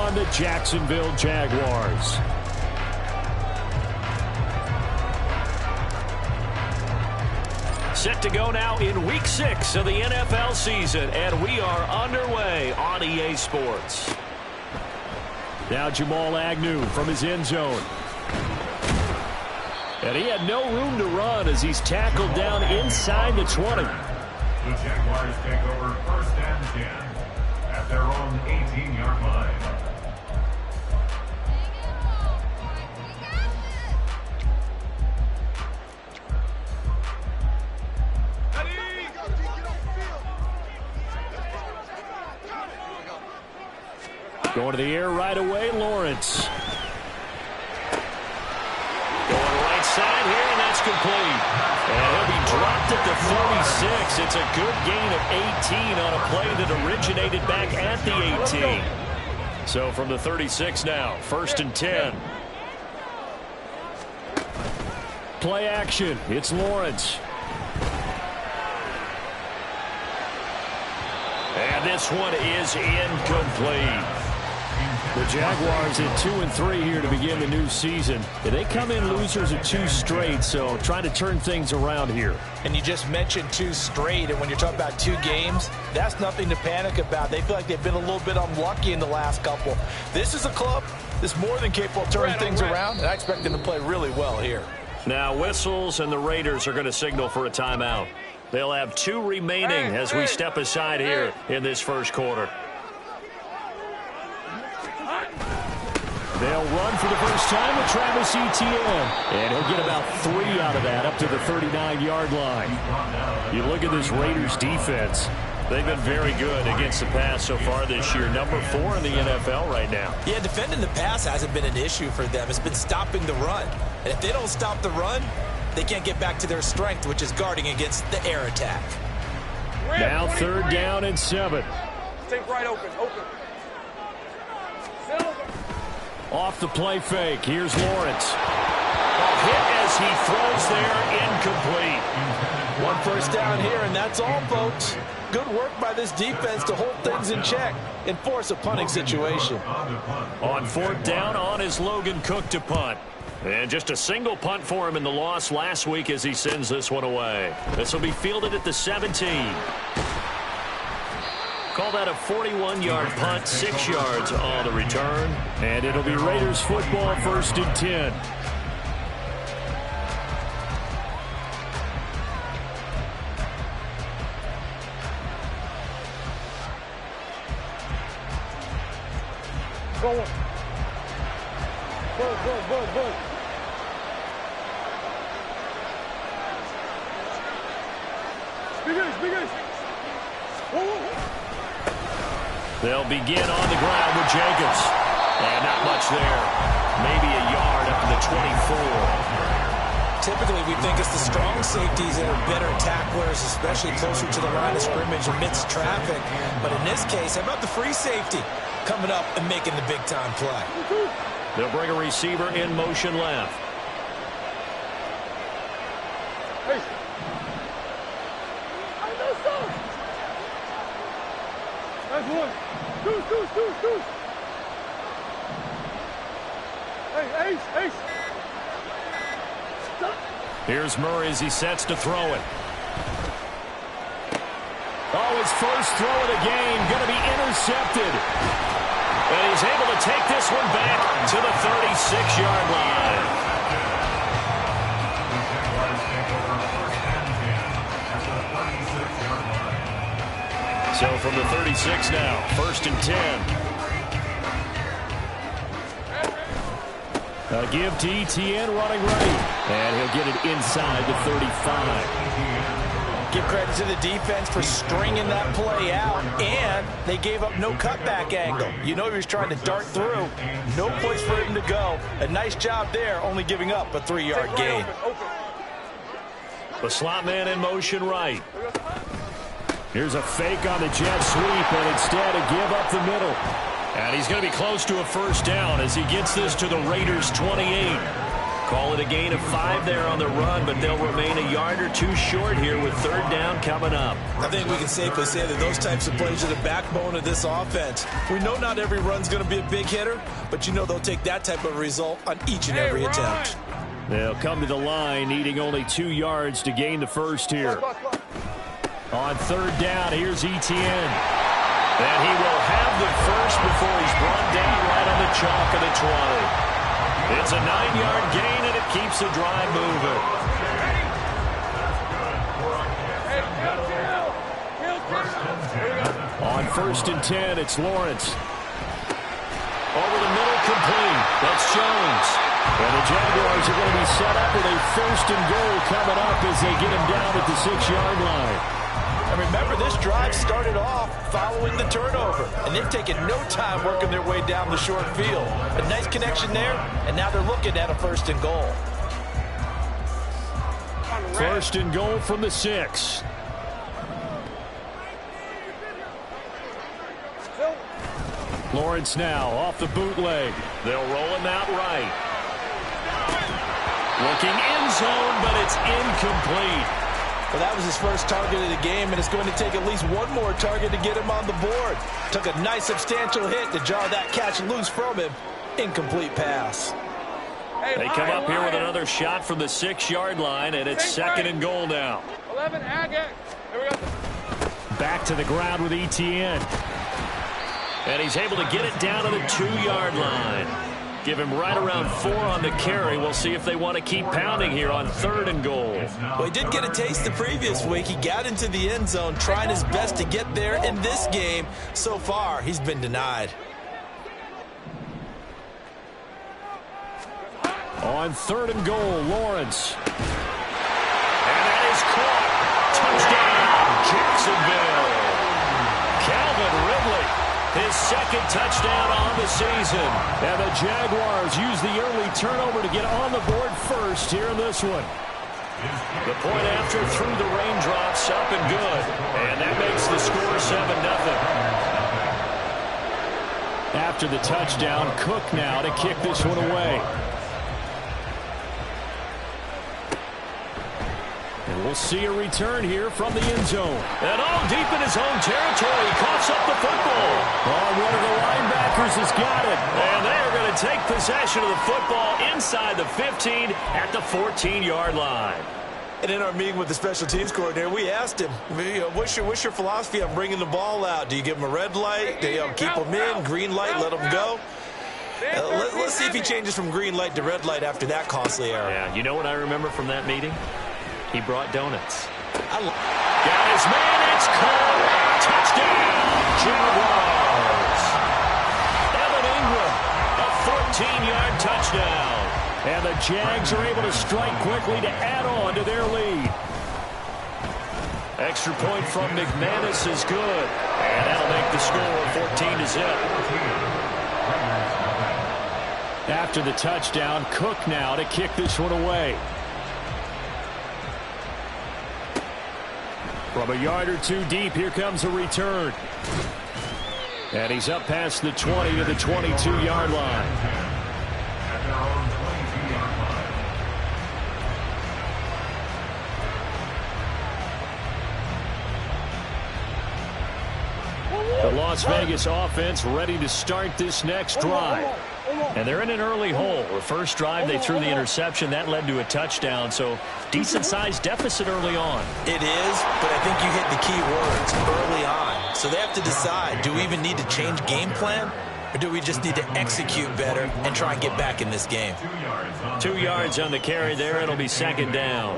on the Jacksonville Jaguars. Set to go now in Week 6 of the NFL season, and we are underway on EA Sports. Now Jamal Agnew from his end zone. And he had no room to run as he's tackled down inside the 20. The Jaguars take over 1st and 10 at their own 18-yard line. Going to the air right away, Lawrence. Going right side here, and that's complete. And he'll be dropped at the 36. It's a good gain of 18 on a play that originated back at the 18. So from the 36 now, 1st and 10. Play action. It's Lawrence. And this one is incomplete. The Jaguars at 2-3 here to begin the new season. They come in losers of 2 straight, so trying to turn things around here. And you just mentioned 2 straight, and when you're talking about 2 games, that's nothing to panic about. They feel like they've been a little bit unlucky in the last couple. This is a club that's more than capable of turning things around, and I expect them to play really well here. Now whistles, and the Raiders are going to signal for a timeout. They'll have 2 remaining as we step aside here in this first quarter. They'll run for the first time with Travis Etienne. And he'll get about 3 out of that up to the 39-yard line. You look at this Raiders defense. They've been very good against the pass so far this year. Number 4 in the NFL right now. Yeah, defending the pass hasn't been an issue for them. It's been stopping the run. And if they don't stop the run, they can't get back to their strength, which is guarding against the air attack. Now 3rd down and 7. Stay right open. Off the play fake. Here's Lawrence. Hit as he throws there, incomplete. 1 first down here, and that's all, folks. Good work by this defense to hold things in check and force a punting situation. On 4th down, on is Logan Cook to punt. And just a single punt for him in the loss last week as he sends this one away. This will be fielded at the 17. Call that a 41-yard punt, 6 yards on the return. And it'll be Raiders football, 1st and 10. Go. Big. They'll begin on the ground with Jacobs. And not much there. Maybe a yard up to the 24. Typically, we think it's the strong safeties that are better tacklers, especially closer to the line of scrimmage amidst traffic. But in this case, how about the free safety coming up and making the big-time play? They'll bring a receiver in motion left. Hey. That's 1. Deuce. Hey, Ace. Stop. Here's Murray as he sets to throw it. Oh, his first throw of the game going to be intercepted. And he's able to take this one back to the 36-yard line. So from the 36 now, 1st and 10. A give to Etienne running right. And he'll get it inside the 35. Give credit to the defense for stringing that play out, and they gave up no cutback angle. You know he was trying to dart through. No place for him to go. A nice job there, only giving up a 3-yard gain. The slot man in motion right. Here's a fake on the jet sweep, and instead a give up the middle. And he's going to be close to a first down as he gets this to the Raiders' 28. Call it a gain of 5 there on the run, but they'll remain a yard or 2 short here with 3rd down coming up. I think we can safely say that those types of plays are the backbone of this offense. We know not every run's going to be a big hitter, but you know they'll take that type of result on each and every attempt. They'll come to the line, needing only 2 yards to gain the first here. On 3rd down, here's Etienne. And he will have the first before he's brought down right on the chalk of the 20. It's a 9-yard gain, and it keeps the drive moving. On 1st and 10, it's Lawrence. Over the middle, complete. That's Jones. And the Jaguars are going to be set up with a 1st and goal coming up as they get him down at the 6-yard line. And remember, this drive started off following the turnover, and they've taken no time working their way down the short field. A nice connection there, and now they're looking at a 1st and goal. 1st and goal from the 6. Lawrence now off the bootleg. They'll roll him out right. Looking end zone, but it's incomplete. Well, that was his first target of the game, and it's going to take at least one more target to get him on the board. Took a nice substantial hit to jar that catch loose from him. Incomplete pass. They come up here with another shot from the 6-yard line, and it's 2nd and goal now. 11, Agate. There we go. Back to the ground with Etienne. And he's able to get it down to the 2-yard line. Give him right around 4 on the carry. We'll see if they want to keep pounding here on 3rd and goal. Well, he did get a taste the previous week. He got into the end zone, trying his best to get there in this game. So far, he's been denied. On 3rd and goal, Lawrence. And that is caught. Touchdown, Jacksonville. Calvin Ridley, his 2nd touchdown on the season. And the Jaguars use the early turnover to get on the board first here in this one. The point after through the raindrops, up and good. And that makes the score 7-0. After the touchdown, Cook now to kick this one away. And we'll see a return here from the end zone. And all deep in his own territory. He coughs up the football. Oh, one of the linebackers has got it. And they are going to take possession of the football inside the 15 at the 14-yard line. And in our meeting with the special teams coordinator, we asked him, what's your philosophy on bringing the ball out? Do you give him a red light? Do you keep him in? Green light, let him go? Let's see if he changes from green light to red light after that costly error. Yeah, you know what I remember from that meeting? He brought donuts. Got his man, it's caught. Touchdown, Jaguars. Evan Ingram, a 14-yard touchdown. And the Jags are able to strike quickly to add on to their lead. Extra point from McManus is good. And that'll make the score 14-0. After the touchdown, Cook now to kick this one away. From a yard or 2 deep, here comes a return. And he's up past the 20 to the 22-yard line. The Las Vegas offense ready to start this next drive. And they're in an early hole. The first drive, they threw the interception. That led to a touchdown. So decent-sized deficit early on. It is, but I think you hit the key words early on. So they have to decide, do we even need to change game plan? Or do we just need to execute better and try and get back in this game? 2 yards on the carry there. It'll be 2nd down.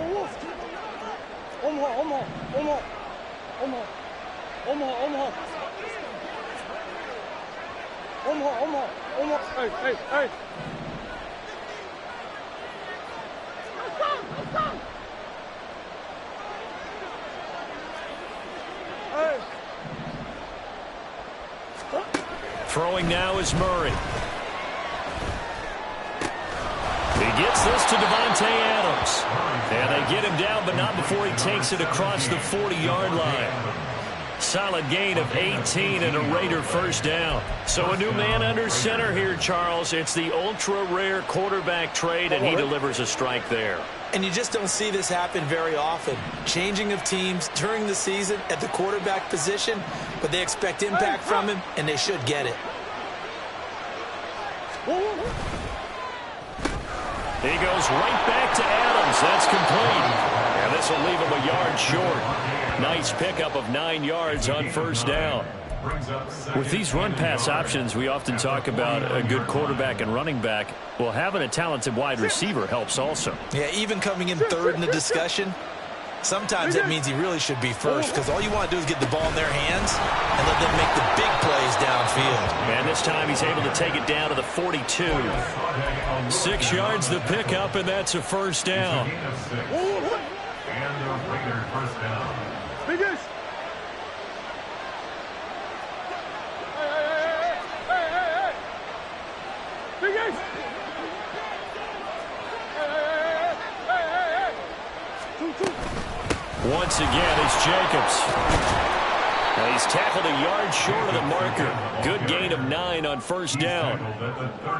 Hey, hey, hey. Throwing now is Murray. He gets this to Devontae Adams. And they get him down, but not before he takes it across the 40-yard line. solid gain of 18 and a Raider first down. So a new man under center here, Charles. It's the ultra-rare quarterback trade, and he delivers a strike there. And you just don't see this happen very often. Changing of teams during the season at the quarterback position, but they expect impact from him, and they should get it. He goes right back to Adams. That's complete. And this will leave him a yard short. Nice pickup of 9 yards on first down. With these run-pass options, we often talk about a good quarterback and running back. Well, having a talented wide receiver helps also. Yeah, even coming in third in the discussion, sometimes that means he really should be first, because all you want to do is get the ball in their hands and let them make the big plays downfield. And this time he's able to take it down to the 42. 6 yards the pickup, and that's a first down. And the Raider first down. Biggest. Hey. Biggest. Hey. Once again, it's Jacobs. Now he's tackled a yard short of the marker. Good gain of 9 on first down.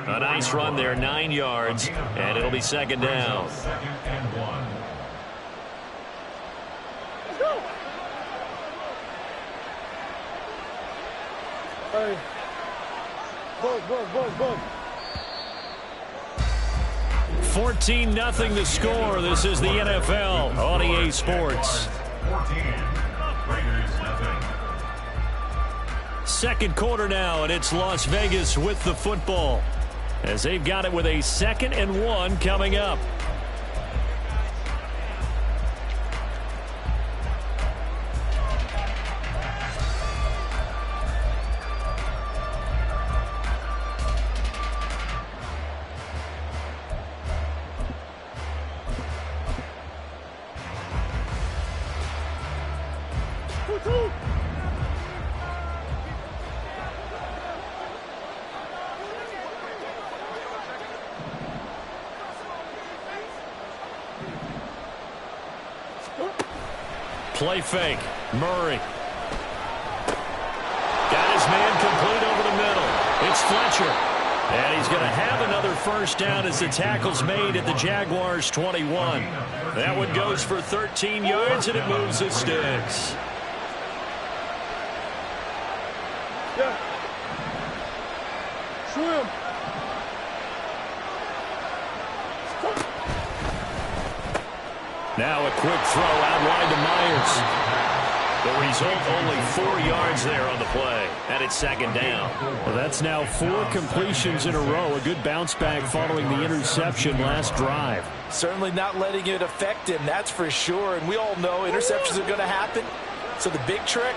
A nice run there, 9 yards, and it'll be second down. Second and 1. Let's go. Hey. Go. 14-0 the score. This is the NFL on EA Sports. 14. Raiders nothing. Second quarter now, and it's Las Vegas with the football, as they've got it with a 2nd and 1 coming up. Play fake. Murray. Got his man complete over the middle. It's Fletcher. And he's going to have another first down as the tackle's made at the Jaguars' 21. That one goes for 13 yards, and it moves the sticks. Yeah. Swim. Now a quick throw out wide to Myers. The result, only 4 yards there on the play, and it's second down. Well, that's now 4 completions in a row. A good bounce back following the interception last drive. Certainly not letting it affect him, that's for sure. And we all know interceptions are going to happen. So the big trick,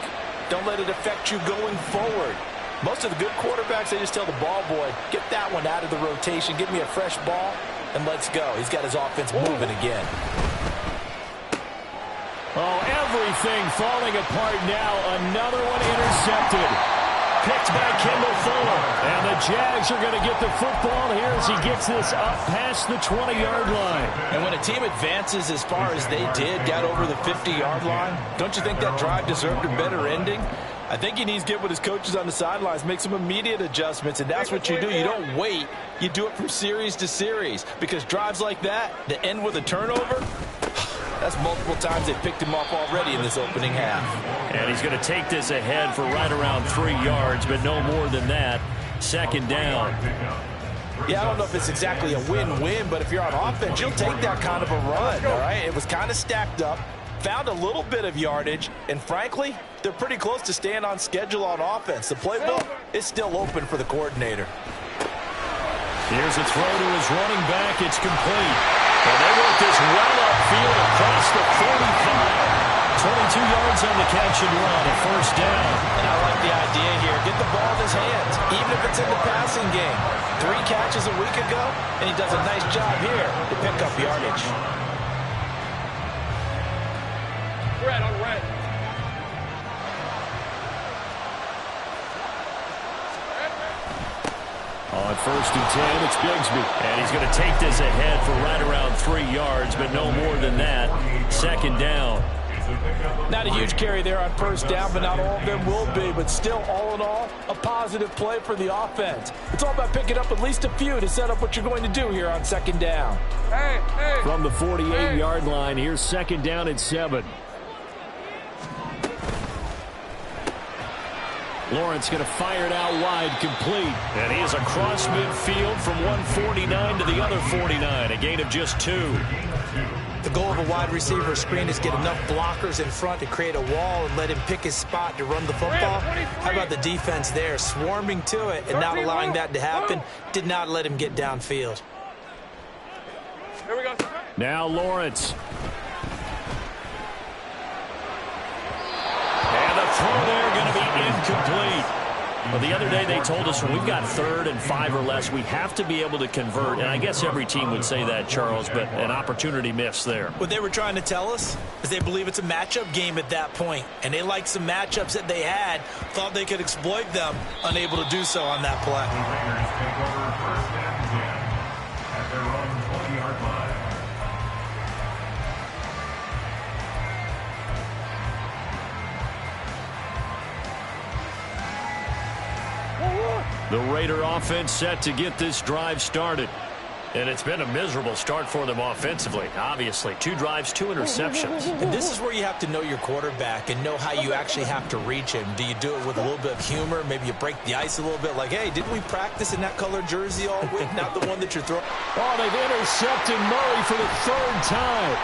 don't let it affect you going forward. Most of the good quarterbacks, they just tell the ball boy, get that one out of the rotation, give me a fresh ball, and let's go. He's got his offense moving again. Oh, everything falling apart now. Another one intercepted. Picked by Kendall Fuller. And the Jags are going to get the football here as he gets this up past the 20-yard line. And when a team advances as far as they did, got over the 50-yard line, don't you think that drive deserved a better ending? I think he needs to get with his coaches on the sidelines, make some immediate adjustments, and that's what you do. You don't wait. You do it from series to series, because drives like that end with a turnover, that's multiple times they've picked him off already in this opening half. And he's going to take this ahead for right around 3 yards, but no more than that. Second down. Yeah, I don't know if it's exactly a win-win, but if you're on offense, you'll take that kind of a run, all right? It was kind of stacked up, found a little bit of yardage, and frankly, they're pretty close to staying on schedule on offense. The playbook is still open for the coordinator. Here's a throw to his running back. It's complete. And they work this well upfield across the 45. 22 yards on the catch and run, a first down. And I like the idea here. Get the ball in his hands, even if it's in the passing game. 3 catches a week ago, and he does a nice job here to pick up yardage. Red on red. On first and 10, it's Bigsby. And he's going to take this ahead for right around 3 yards, but no more than that. Second down. Not a huge carry there on first down, but not all of them will be. But still, all in all, a positive play for the offense. It's all about picking up at least a few to set up what you're going to do here on second down. From the 48-yard line, here's second down and 7. Lawrence going to fire it out wide, complete. And he is across midfield from 149 to the other 49, a gain of just 2. The goal of a wide receiver screen is get enough blockers in front to create a wall and let him pick his spot to run the football. How about the defense there, swarming to it and not allowing that to happen? Did not let him get downfield. Here we go. Now Lawrence. And the throw there going to be incomplete. Well, the other day they told us when we've got 3rd and 5 or less, we have to be able to convert. And I guess every team would say that, Charles, but an opportunity missed there. What they were trying to tell us is they believe it's a matchup game at that point. And they liked some matchups that they had, thought they could exploit them, unable to do so on that play. The Raiders take over first and 10 at their own 20-yard line. The Raider offense set to get this drive started. And it's been a miserable start for them offensively, obviously. 2 drives, 2 interceptions. And this is where you have to know your quarterback and know how you actually have to reach him. Do you do it with a little bit of humor? Maybe you break the ice a little bit like, hey, didn't we practice in that colored jersey all week? Not the one that you're throwing. Oh, they've intercepted Murray for the 3rd time.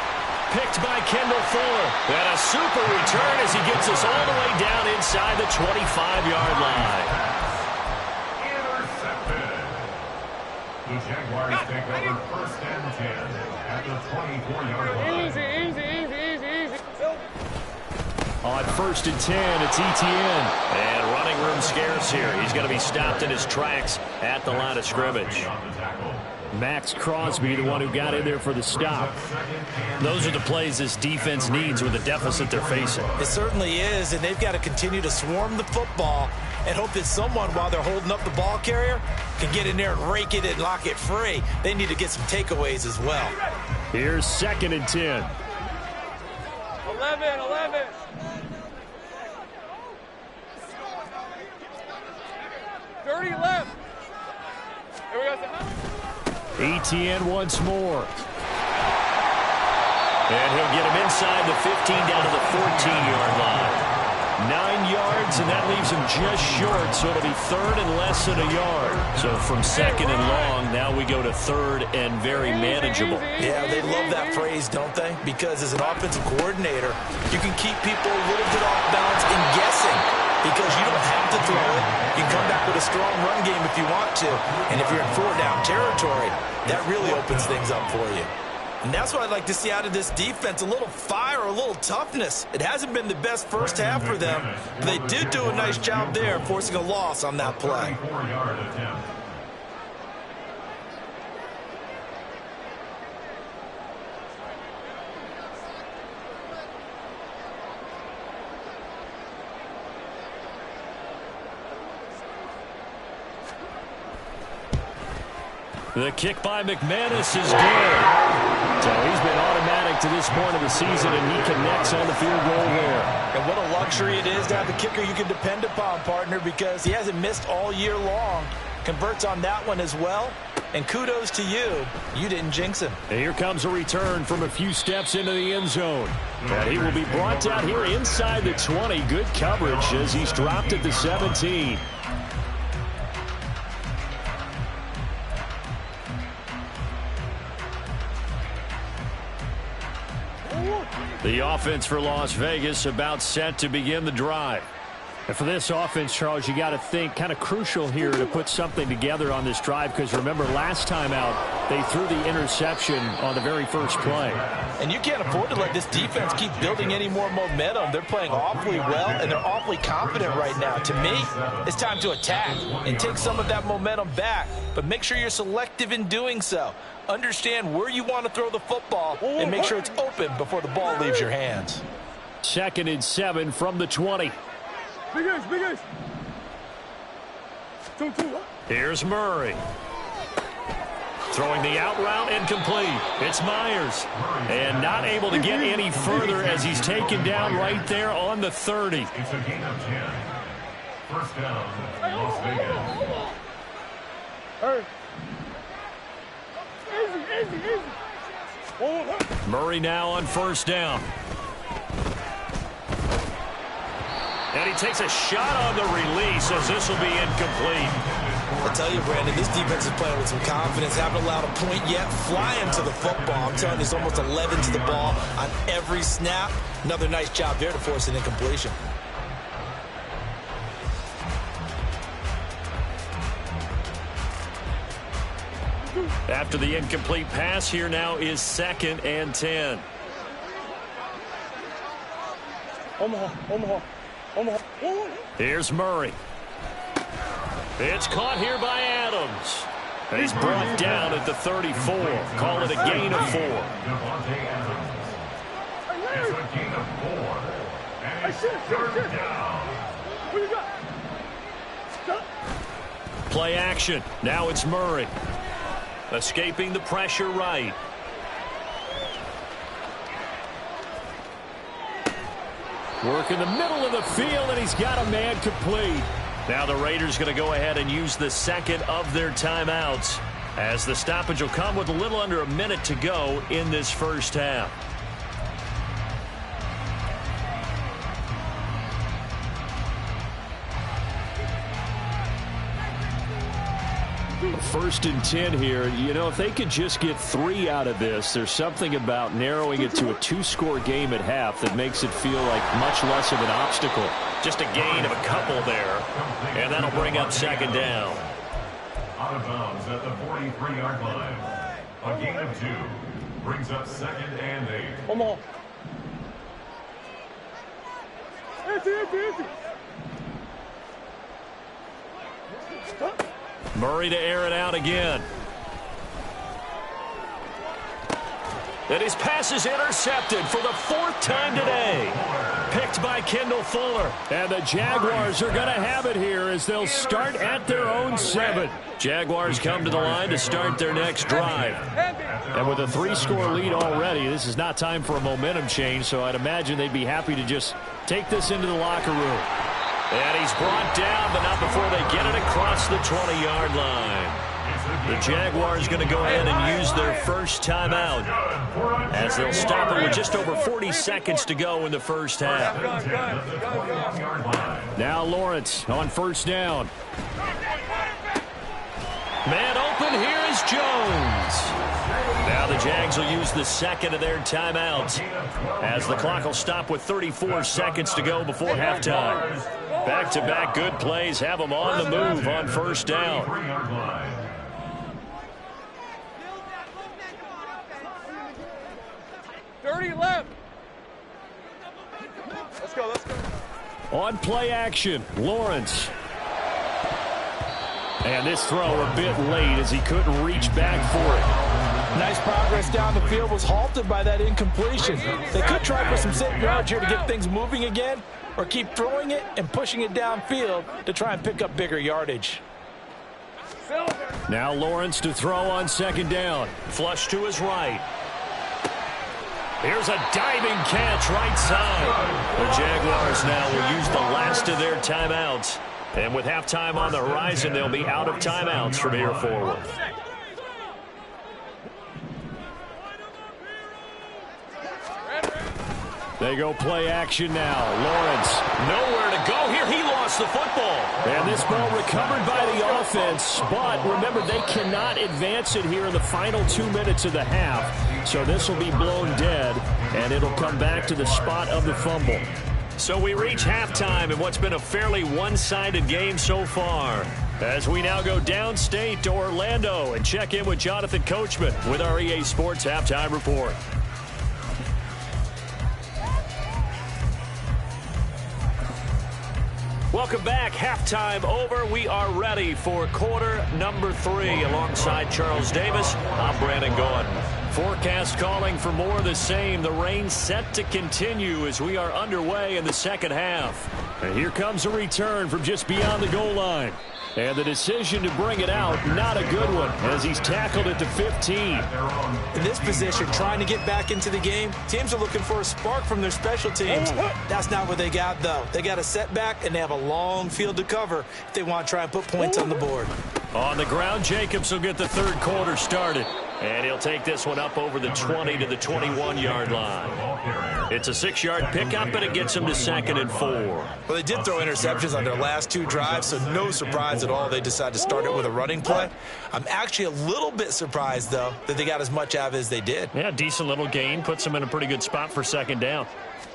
Picked by Kendall Fuller. And a super return as he gets us all the way down inside the 25-yard line. The Jaguars take over first and 10 at the 24-yard line. Easy. On 1st and 10, it's Etienne. And running room scarce here. He's going to be stopped in his tracks at the line of scrimmage. Max Crosby, the one who got in there for the stop. Those are the plays this defense needs with the deficit they're facing. It certainly is, and they've got to continue to swarm the football and hope that someone, while they're holding up the ball carrier, can get in there and rake it and lock it free. They need to get some takeaways as well. Here's 2nd and 10. 11. 30 left. Here we go. Etienne once more. And he'll get him inside the 15 down to the 14-yard line. 9 yards, and that leaves him just short, so it'll be 3rd and less than a yard. So from 2nd and long, now we go to 3rd and very manageable. Yeah, they love that phrase, don't they? Because as an offensive coordinator, you can keep people a little bit off balance and guessing because you don't have to throw it. You can come back with a strong run game if you want to. And if you're in 4-down territory, that really opens things up for you. And that's what I'd like to see out of this defense, a little fire, a little toughness. It hasn't been the best first half for them, but they did do a nice job there, forcing a loss on that play. 24-yard attempt. The kick by McManus is good. So he's been automatic to this point of the season, and he connects on the field goal there. And what a luxury it is to have a kicker you can depend upon, partner, because he hasn't missed all year long. Converts on that one as well. And kudos to you. You didn't jinx him. And here comes a return from a few steps into the end zone. And he will be brought down here inside the 20. Good coverage as he's dropped at the 17. The offense for Las Vegas about set to begin the drive. And for this offense, Charles, you got to think kind of crucial here to put something together on this drive because remember last time out they threw the interception on the very first play. And you can't afford to let this defense keep building any more momentum. They're playing awfully well and they're awfully confident right now. To me, it's time to attack and take some of that momentum back. But make sure you're selective in doing so. Understand where you want to throw the football and make sure it's open before the ball leaves your hands. 2nd and 7 from the 20. Big ace. 2. Here's Murray. Throwing the out route incomplete. It's Myers. And not able to get any further as he's taken down right there on the 30. It's a gain of 10. First down, Las Vegas. Hurry. Easy, easy, easy. Murray now on first down. And he takes a shot on the release as this will be incomplete. I tell you, Brandon, this defense is playing with some confidence. Haven't allowed a point yet. Flying to the football. I'm telling you, it's almost 11 to the ball on every snap. Another nice job there to force an incompletion. After the incomplete pass, here now is 2nd and 10. Omaha. Here's Murray. It's caught here by Adams. He's brought down at the 34. Call it a gain of 4. Devontae Adams. It's a gain of 4. And it's third down. What you got? Stop. Play action. Now it's Murray. Escaping the pressure right. Work in the middle of the field, and he's got a man complete. Now the Raiders going to go ahead and use the second of their timeouts, as the stoppage will come with a little under a minute to go in this first half. First and 10 here. You know, if they could just get 3 out of this, there's something about narrowing it to a 2-score game at half that makes it feel like much less of an obstacle. Just a gain of a couple there, and that'll bring up 2nd down. Out of bounds at the 43-yard line. A gain of 2 brings up 2nd and 8. Omaha. Easy. Stop. Murray to air it out again. And his pass is intercepted for the 4th time today. Picked by Kendall Fuller. And the Jaguars are going to have it here as they'll start at their own 7. Jaguars come to the line to start their next drive. And with a 3-score lead already, this is not time for a momentum change, so I'd imagine they'd be happy to just take this into the locker room. And he's brought down, but not before they get it across the 20-yard line. The Jaguars going to go ahead and use their first timeout, as they'll stop it with just over 40 seconds to go in the first half. Now Lawrence on first down. Man open, here is Jones. Now the Jags will use the second of their timeouts, as the clock will stop with 34 seconds to go before halftime. Back-to-back good plays have them on the move on first down. 30 left. Let's go. On play action, Lawrence. And this throw a bit late as he couldn't reach back for it. Nice progress down the field, was halted by that incompletion. They could try for some safe yards here to get things moving again, or keep throwing it and pushing it downfield to try and pick up bigger yardage. Now Lawrence to throw on second down. Flush to his right. Here's a diving catch right side. The Jaguars now will use the last of their timeouts. And with halftime on the horizon, they'll be out of timeouts from here forward. They go play action now. Lawrence, nowhere to go here. He lost the football. And this ball recovered by the offense. But remember, they cannot advance it here in the final 2 minutes of the half. So this will be blown dead, and it'll come back to the spot of the fumble. So we reach halftime in what's been a fairly one-sided game so far, as we now go downstate to Orlando and check in with Jonathan Coachman with our EA Sports Halftime Report. Welcome back. Halftime over. We are ready for quarter number 3. Alongside Charles Davis, I'm Brandon Gordon. Forecast calling for more of the same. The rain set to continue as we are underway in the second half. And here comes a return from just beyond the goal line. And the decision to bring it out, not a good one, as he's tackled it to 15. In this position, trying to get back into the game, teams are looking for a spark from their special teams. That's not what they got, though. They got a setback, and they have a long field to cover if they want to try and put points on the board. On the ground, Jacobs will get the third quarter started. And he'll take this one up over the 20 to the 21-yard line. It's a 6-yard pickup, and it gets him to 2nd and 4. Well, they did throw interceptions on their last 2 drives, so no surprise at all they decided to start it with a running play. I'm actually a little bit surprised, though, that they got as much out of it as they did. Yeah, decent little gain. Puts them in a pretty good spot for 2nd down.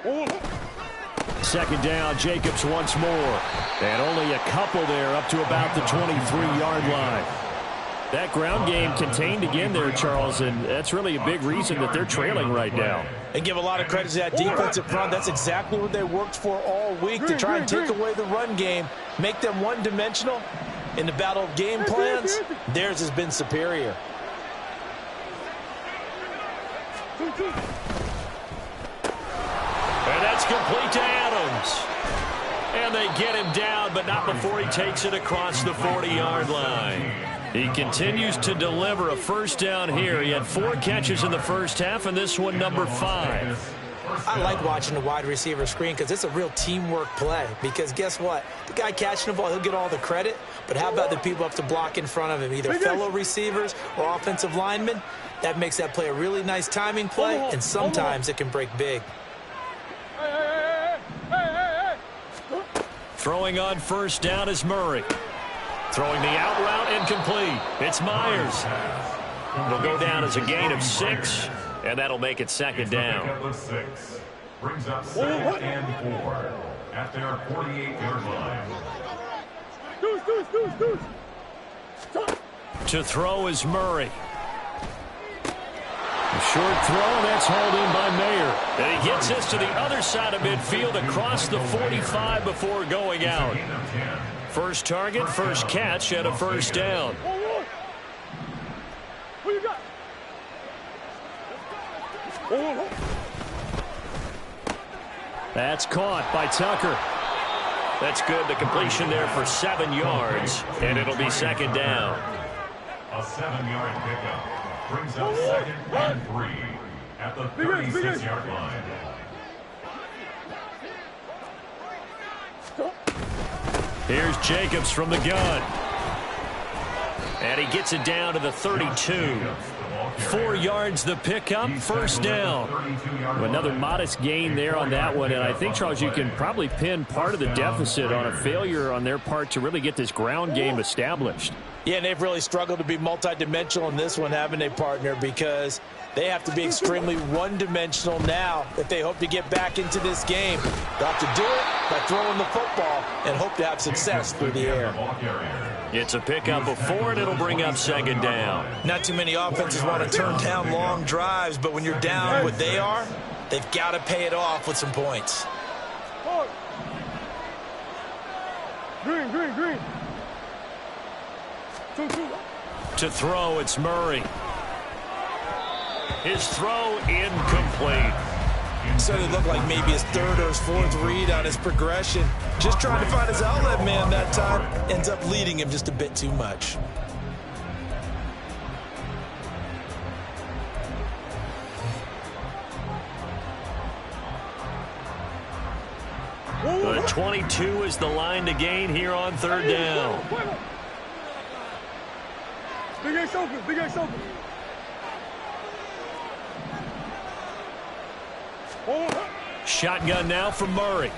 2nd down, Jacobs once more. And only a couple there up to about the 23-yard line. That ground game contained again there, Charles, and that's really a big reason that they're trailing right now. And give a lot of credit to that defensive front. That's exactly what they worked for all week, to try and take away the run game, make them one-dimensional. In the battle of game plans, theirs has been superior. And that's complete to Adams. And they get him down, but not before he takes it across the 40-yard line. He continues to deliver a first down here. He had 4 catches in the first half, and this one number 5. I like watching the wide receiver screen because it's a real teamwork play. Because guess what? The guy catching the ball, he'll get all the credit. But how about the people up to block in front of him, either fellow receivers or offensive linemen? That makes that play a really nice timing play, and sometimes it can break big. Throwing on first down is Murray. Throwing the out route incomplete. It's Myers. It'll go down as a gain of 6, and that'll make it 2nd down. 6 brings up 2nd and 4 at their 48-yard line. To throw is Murray. A short throw, and that's hauled in by Mayer. And he gets this to the other side of midfield across the 45 before going out. First target, first catch, and a first down. What you got? That's caught by Tucker. That's good. The completion there for 7 yards, and it'll be 2nd down. A 7-yard pickup brings up 2nd and 3 at the 36-yard line. Here's Jacobs from the gun. And he gets it down to the 32. 4 yards the pickup, first down. Another modest gain there on that one. And I think, Charles, you can probably pin part of the deficit on a failure on their part to really get this ground game established. Yeah, and they've really struggled to be multidimensional in this one, haven't they, partner? Because they have to be extremely one-dimensional now if they hope to get back into this game. They'll have to do it by throwing the football and hope to have success through the air. It's a pickup of 4, and it'll bring up 2nd down. Not too many offenses want to turn down long drives, but when you're down what they are, they've got to pay it off with some points. Green. To throw, it's Murray. His throw incomplete. So it looked like maybe his 3rd or his 4th read on his progression. Just trying to find his outlet man that time. Ends up leading him just a bit too much. The 22 is the line to gain here on 3rd down. Big Ace open. Shotgun now from Murray.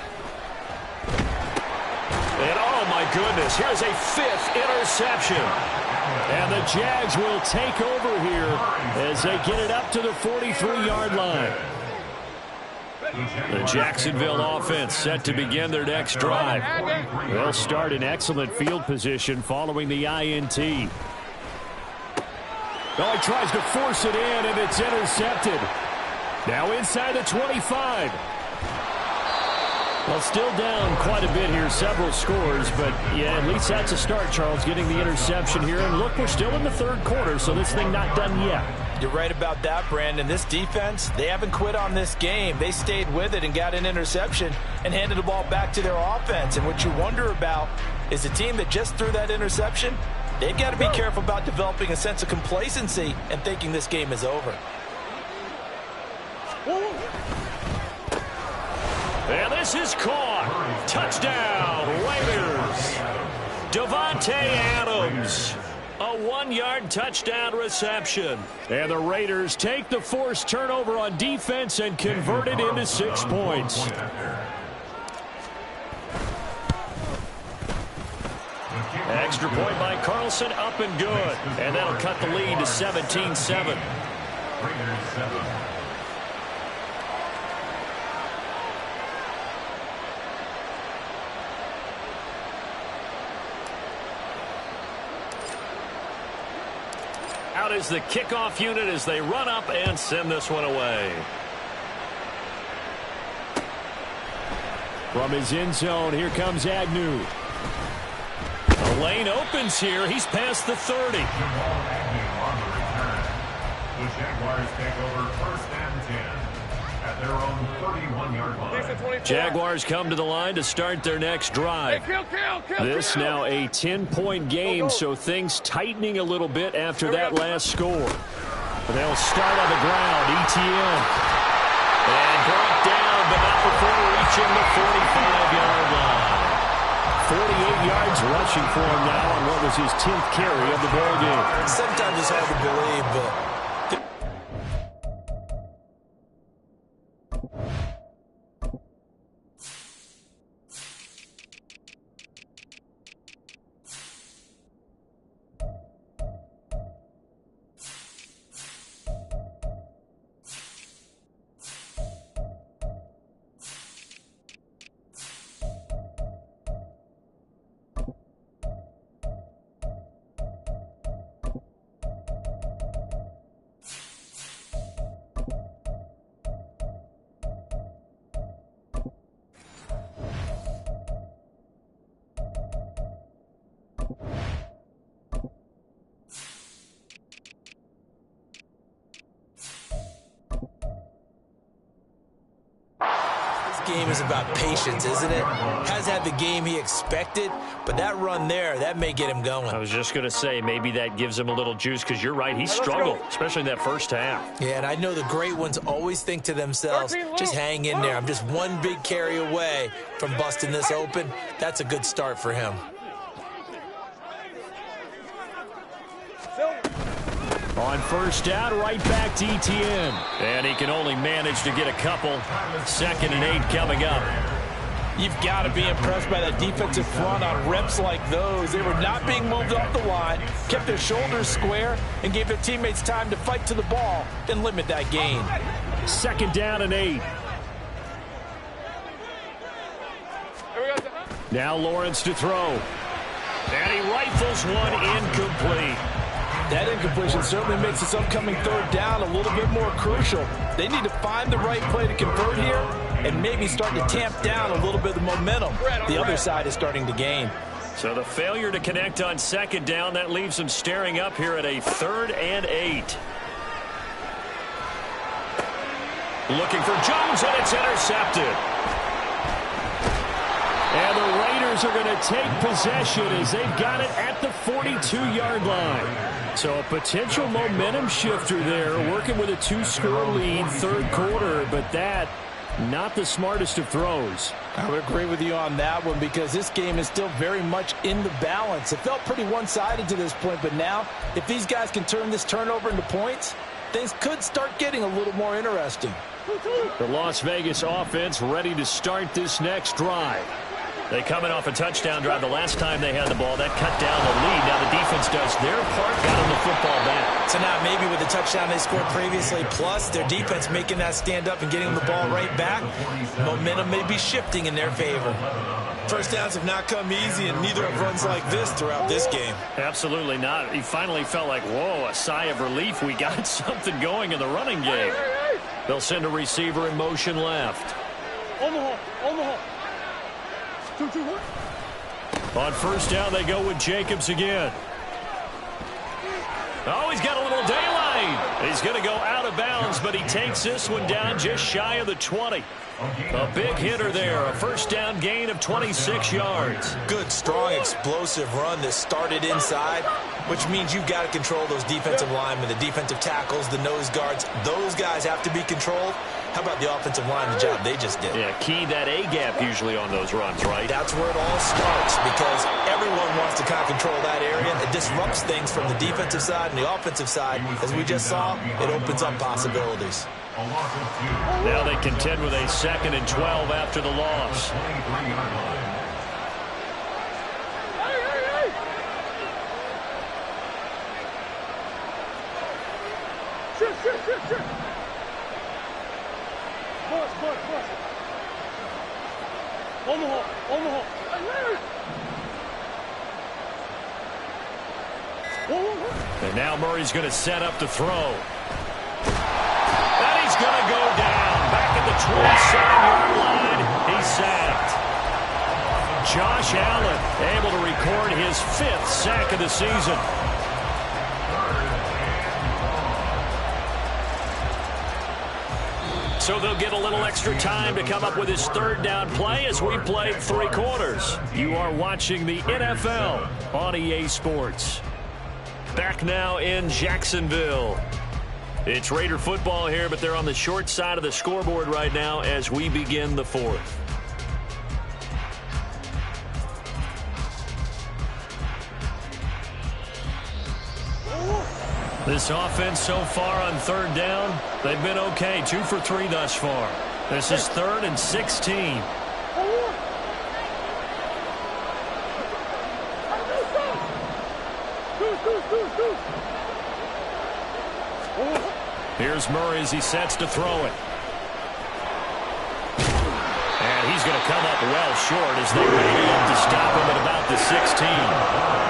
And oh my goodness, here's a 5th interception. And the Jags will take over here as they get it up to the 43-yard line. The Jacksonville offense set to begin their next drive. They'll start in excellent field position following the INT. Oh, he tries to force it in, and it's intercepted. Now inside the 25. Well, still down quite a bit here, several scores, but yeah, at least that's a start, Charles, getting the interception here. And look, we're still in the 3rd quarter, so this thing not done yet. You're right about that, Brandon. This defense, they haven't quit on this game. They stayed with it and got an interception and handed the ball back to their offense. And what you wonder about is the team that just threw that interception. They've got to be careful about developing a sense of complacency and thinking this game is over. And this is caught. Touchdown, Raiders. Davante Adams. A 1-yard touchdown reception. And the Raiders take the forced turnover on defense and convert it into 6 points. Extra point by Carlson, up and good. And that'll cut the lead to 17-7. Raiders 7. Out is the kickoff unit as they run up and send this one away. From his end zone, here comes Agnew. The lane opens here. He's past the 30. Jamal Agnew on the return. The Jaguars take over 1st and 10 at their own 31-yard line. Jaguars come to the line to start their next drive. This now a 10-point game, so things tightening a little bit after that last score. They'll start on the ground. ETN. And brought down, but not before reaching the 45-yard line. 48 yards rushing for him now on what was his 10th carry of the ball game. Sometimes it's hard to believe, but game is about patience, isn't it? Has had the game he expected, but that run there, that may get him going. I was just going to say, maybe that gives him a little juice, because you're right, he struggled, especially in that first half. Yeah, and I know the great ones always think to themselves, just hang in there. I'm just one big carry away from busting this open. That's a good start for him. On first down, right back to ETN. And he can only manage to get a couple. 2nd and 8 coming up. You've got to be impressed by that defensive front on reps like those. They were not being moved off the line, kept their shoulders square, and gave their teammates time to fight to the ball and limit that gain. 2nd down and 8. Now Lawrence to throw. And he rifles one incomplete. That incompletion certainly makes this upcoming 3rd down a little bit more crucial. They need to find the right play to convert here and maybe start to tamp down a little bit of the momentum the other side is starting to gain. So the failure to connect on 2nd down, that leaves them staring up here at a 3rd and 8. Looking for Jones, and it's intercepted. And the Raiders are going to take possession as they've got it at the 42-yard line. So a potential momentum shifter there, working with a 2-score lead, 3rd quarter, but that not the smartest of throws. I would agree with you on that one because this game is still very much in the balance. It felt pretty one-sided to this point, but now if these guys can turn this turnover into points, things could start getting a little more interesting. The Las Vegas offense ready to start this next drive. They coming off a touchdown drive the last time they had the ball. That cut down the lead. Now the defense does their part, got them the football back. So now maybe with the touchdown they scored previously, plus their defense making that stand up and getting the ball right back, momentum may be shifting in their favor. First downs have not come easy, and neither have runs like this throughout this game. Absolutely not. He finally felt like, whoa, a sigh of relief. We got something going in the running game. They'll send a receiver in motion left. On the hole. 2-2-1. On first down, they go with Jacobs again. Oh, he's got a little daylight. He's going to go out of bounds, but he takes this one down just shy of the 20. A big hitter there, a first down gain of 26 yards. Good, strong, explosive run that started inside, which means you've got to control those defensive linemen, the defensive tackles, the nose guards. Those guys have to be controlled. How about the offensive line, the job they just did? Yeah, key that A-gap usually on those runs, right? That's where it all starts, because everyone wants to kind of control that area. It disrupts things from the defensive side and the offensive side. As we just saw, it opens up possibilities. Now they contend with a 2nd and 12 after the loss. Shit. Bus. Omaha. And now Murray's going to set up to throw. And he's going to go down. Back at the 27-yard line. He's sacked. Josh Allen able to record his 5th sack of the season. So they'll get a little extra time to come up with his 3rd down play as we played 3 quarters. You are watching the NFL on EA Sports. Back now in Jacksonville. It's Raider football here, but they're on the short side of the scoreboard right now as we begin the 4th. This offense so far on 3rd down, they've been okay. 2 for 3 thus far. This is 3rd and 16. Here's Murray as he sets to throw it. And he's going to come up well short as they ready up to stop him at about the 16.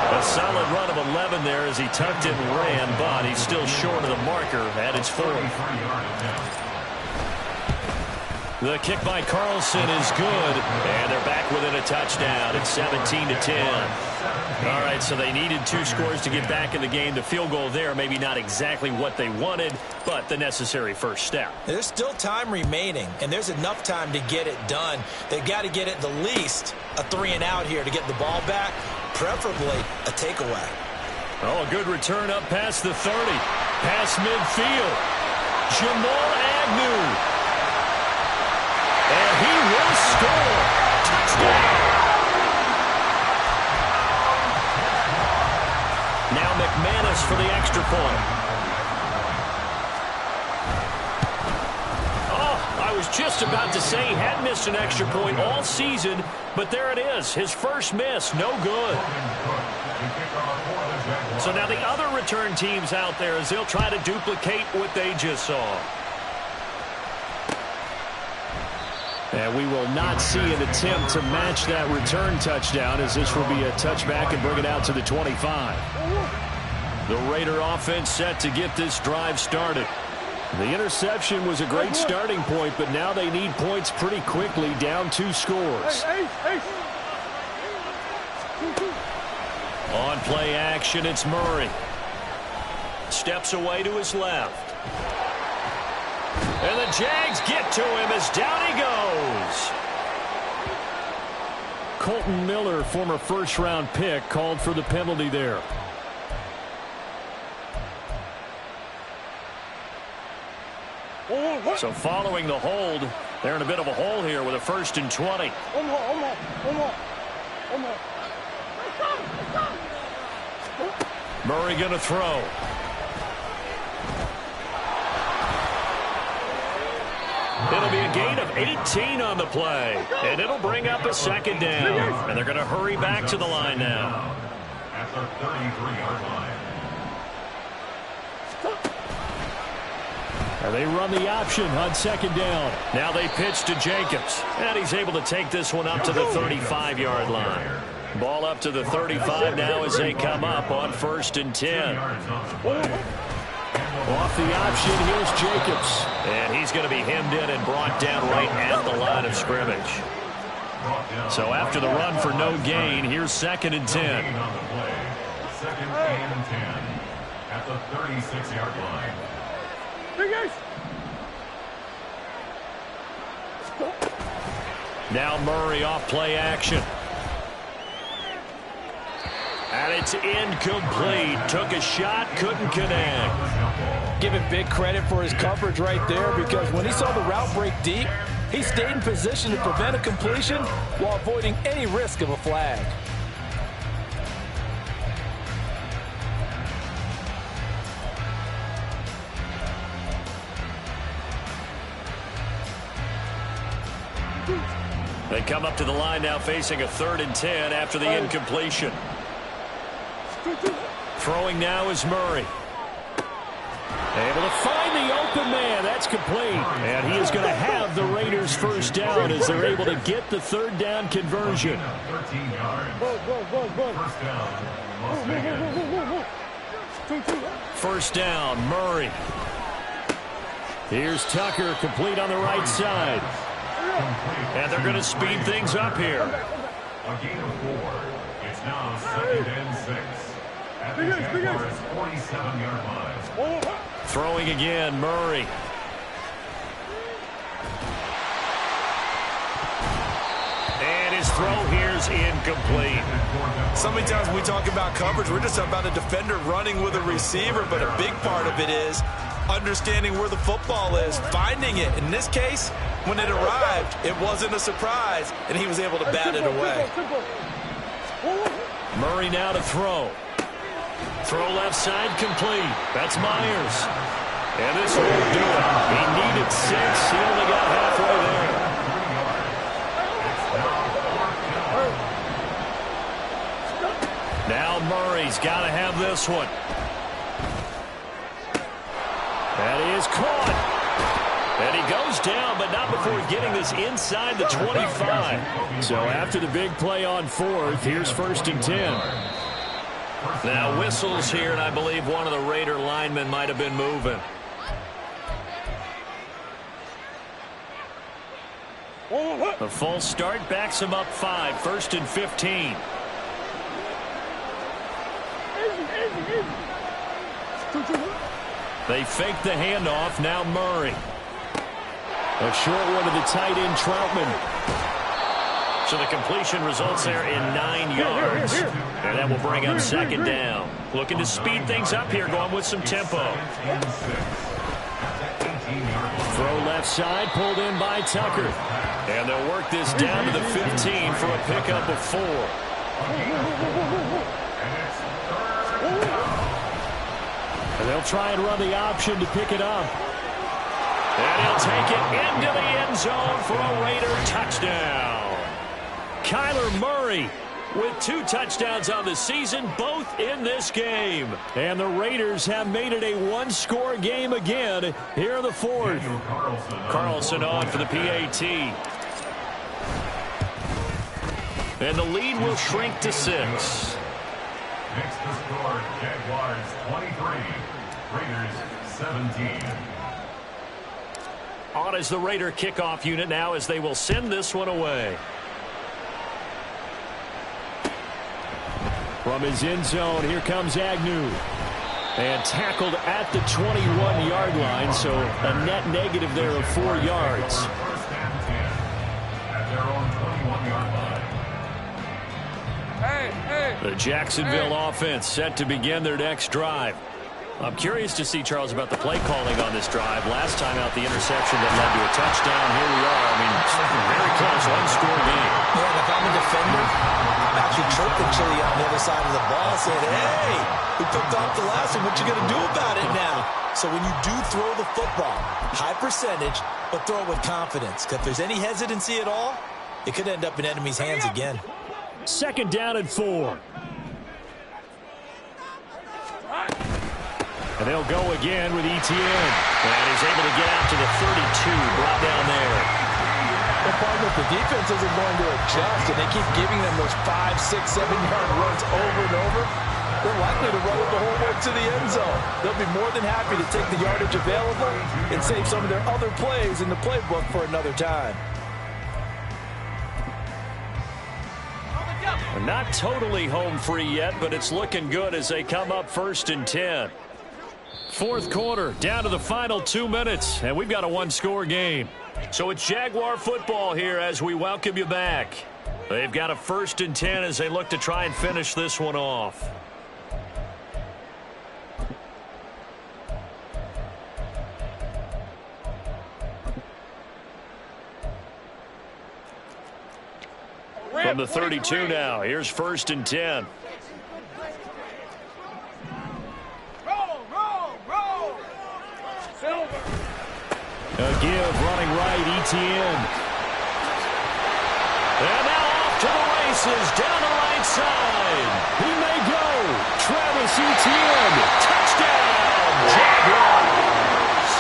A solid run of 11 there as he tucked it and ran, but he's still short of the marker at its 4. The kick by Carlson is good, and they're back within a touchdown. It's 17-10. All right, so they needed 2 scores to get back in the game. The field goal there, maybe not exactly what they wanted, but the necessary first step. There's still time remaining, and there's enough time to get it done. They've got to get at the least a 3 and out here to get the ball back, preferably a takeaway. Oh, a good return up past the 30. Past midfield. Jamal Agnew. And he will score. Touchdown. Now McManus for the extra point. Oh, I was just about to say he had missed an extra point all season, but there it is. His first miss, no good. So now the other return teams out there as they'll try to duplicate what they just saw. And we will not see an attempt to match that return touchdown as this will be a touchback and bring it out to the 25. The Raider offense set to get this drive started. The interception was a great starting point, but now they need points pretty quickly, down 2 scores. On play action, it's Murray. Steps away to his left. And the Jags get to him as down he goes. Colton Miller, former first-round pick, called for the penalty there. So following the hold, they're in a bit of a hole here with a 1st and 20. Murray going to throw. It'll be a gain of 18 on the play, and it'll bring up a 2nd down. And they're going to hurry back to the line now. At the 33-yard line. And they run the option on 2nd down. Now they pitch to Jacobs, and he's able to take this one up to the 35-yard line. Ball up to the 35 now as they come up on 1st and 10. Off the option, here's Jacobs. And he's going to be hemmed in and brought down right at the line of scrimmage. So after the run for no gain, here's 2nd and 10. 2nd and 10 at the 36-yard line. Now Murray off play action. And it's incomplete. Took a shot, couldn't connect. Give him big credit for his coverage right there, because when he saw the route break deep, he stayed in position to prevent a completion while avoiding any risk of a flag. They come up to the line now facing a 3rd and 10 after the incompletion. Throwing now is Murray. Able to find the open man. That's complete. And he is going to have the Raiders first down as they're able to get the 3rd down conversion. 13 yards. First down, Las Vegas. First down, Murray. Here's Tucker, complete on the right side. And they're going to speed things up here. A gain of 4. It's now 2nd and 6. At the Jaguars' 47-yard line. Throwing again, Murray. And his throw here's incomplete. So many times when we talk about coverage, we're just talking about a defender running with a receiver, but a big part of it is understanding where the football is, finding it. In this case, when it arrived, it wasn't a surprise, and he was able to bat it away. Murray now to throw. Throw left side complete. That's Myers. And this won't do it. He needed 6. He only got halfway there. Now Murray's got to have this one. That is caught. And he goes down, but not before getting this inside the 25. So after the big play on 4th, here's 1st and 10. Now whistles here, and I believe one of the Raider linemen might have been moving. The false start backs him up 5. 1st and 15. They fake the handoff. Now Murray. A short one to the tight end, Troutman. So the completion results there in 9 yards. And that will bring up 2nd down. Looking to speed things up here, going with some tempo. Throw left side, pulled in by Tucker. And they'll work this down to the 15 for a pickup of 4. And they'll try and run the option to pick it up. And he'll take it into the end zone for a Raider touchdown. Kyler Murray with 2 touchdowns on the season, both in this game. And the Raiders have made it a 1-score game again here in the 4th. Carlson on for the PAT. And the lead will shrink to 6. Next to score, Jaguars 23, Raiders 17. On as the Raider kickoff unit now as they will send this one away. From his end zone, here comes Agnew. And tackled at the 21-yard line, so a net negative there of 4 yards. 1st and 10 at their own 21-yard line. The Jacksonville offense set to begin their next drive. I'm curious to see, Charles, about the play calling on this drive. Last time out, the interception that led to a touchdown. Here we are. I mean, very close, 1-score game. Yeah, and if I'm a defender, I'm actually chirping Chili on the other side of the ball, saying, hey, we picked off the last one. What you going to do about it now? So when you do throw the football, high percentage, but throw it with confidence. Because if there's any hesitancy at all, it could end up in enemy's hands again. 2nd down and 4. And they'll go again with Etienne. And he's able to get out to the 32, brought down there. The problem with the defense isn't going to adjust, and they keep giving them those 5, 6, 7-yard runs over and over. They're likely to run it the whole way to the end zone. They'll be more than happy to take the yardage available and save some of their other plays in the playbook for another time. Not totally home free yet, but it's looking good as they come up 1st and 10. Fourth quarter, down to the final 2 minutes, and we've got a one-score game. So it's Jaguar football here as we welcome you back. They've got a 1st and 10 as they look to try and finish this one off. From the 32 now, here's 1st and 10. A give, running right, Etienne. And now off to the races, down the right side. He may go. Travis Etienne, touchdown, Jaguars.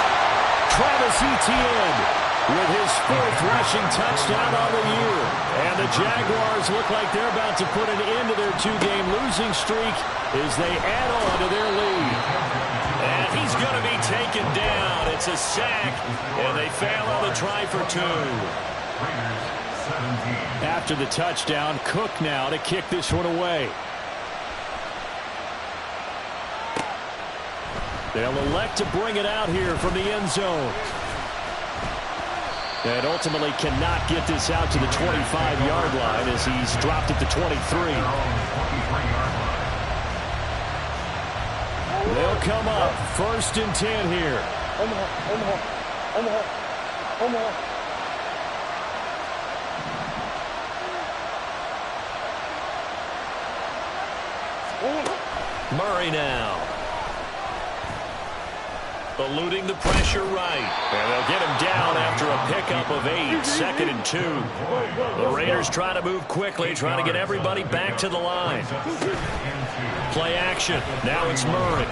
Travis Etienne with his 4th rushing touchdown on the year. And the Jaguars look like they're about to put an end to their 2-game losing streak as they add on to their lead. And he's going to be taken down. It's a sack, and they fail on the try for 2. After the touchdown, Cook now to kick this one away. They'll elect to bring it out here from the end zone. And ultimately cannot get this out to the 25-yard line as he's dropped at the 23. They'll come up 1st and 10 here. Murray now. Eluding the pressure right. And they'll get him down after a pickup of 8. 2nd and 2. The Raiders try to move quickly, trying to get everybody back to the line. Play action. Now it's Murray.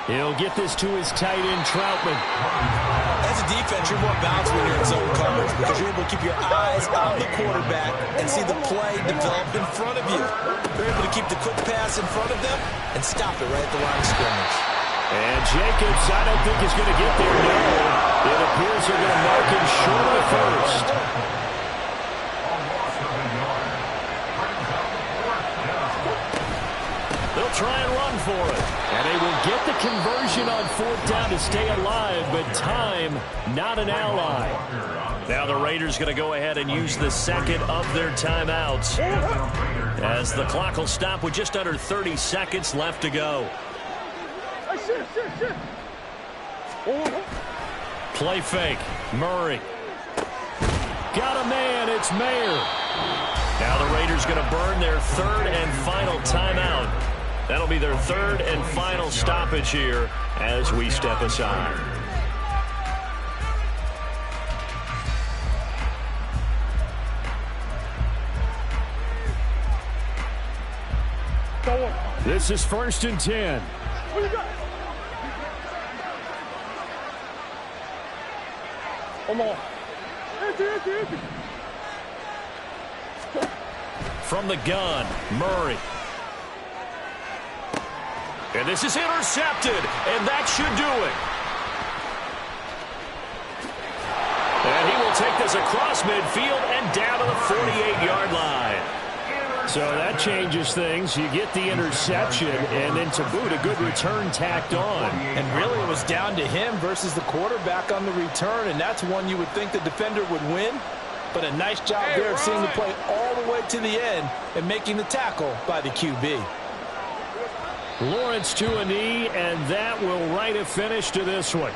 He'll get this to his tight end, Troutman. As a defense, you're more balanced when you're in zone coverage because you're able to keep your eyes on the quarterback and see the play develop in front of you. You're able to keep the quick pass in front of them and stop it right at the line of scrimmage. And Jacobs, I don't think is going to get there, no. It appears they're going to mark him short of the 1st. They'll try and run for it. And they will get the conversion on 4th down to stay alive, but time not an ally. Now the Raiders going to go ahead and use the 2nd of their timeouts as the clock will stop with just under 30 seconds left to go. Play fake. Murray. Got a man. It's Mayer. Now the Raiders going to burn their 3rd and final timeout. That'll be their 3rd and final stoppage here as we step aside. This is 1st and 10. What you got? Come on. Empty. From the gun, Murray. And this is intercepted, and that should do it. And he will take this across midfield and down to the 48-yard line. So that changes things. You get the interception, and then to boot, a good return tacked on. And really, it was down to him versus the quarterback on the return, and that's one you would think the defender would win. But a nice job there of seeing the play all the way to the end and making the tackle by the QB. Lawrence to a knee, and that will write a finish to this one.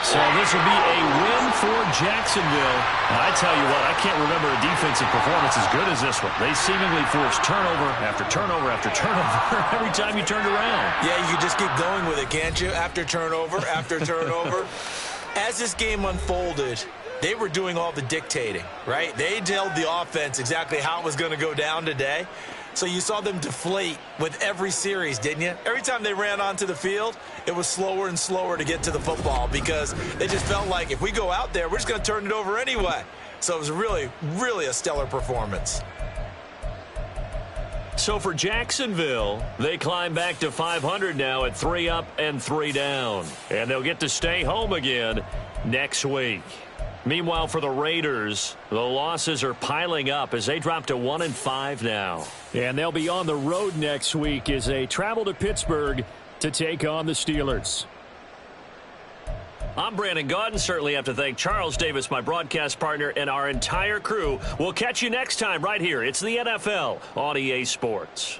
So this will be a win for Jacksonville. I tell you what, I can't remember a defensive performance as good as this one. They seemingly forced turnover after turnover after turnover every time you turned around. Yeah, you just keep going with it, can't you? After turnover, after turnover. As this game unfolded, they were doing all the dictating, right? They told the offense exactly how it was going to go down today. So you saw them deflate with every series, didn't you? Every time they ran onto the field, it was slower and slower to get to the football because they just felt like if we go out there, we're just going to turn it over anyway. So it was really, really a stellar performance. So for Jacksonville, they climb back to 500 now at 3 up and 3 down. And they'll get to stay home again next week. Meanwhile, for the Raiders, the losses are piling up as they drop to 1-5 now. And they'll be on the road next week as they travel to Pittsburgh to take on the Steelers. I'm Brandon Gaudin. Certainly have to thank Charles Davis, my broadcast partner, and our entire crew. We'll catch you next time right here. It's the NFL on EA Sports.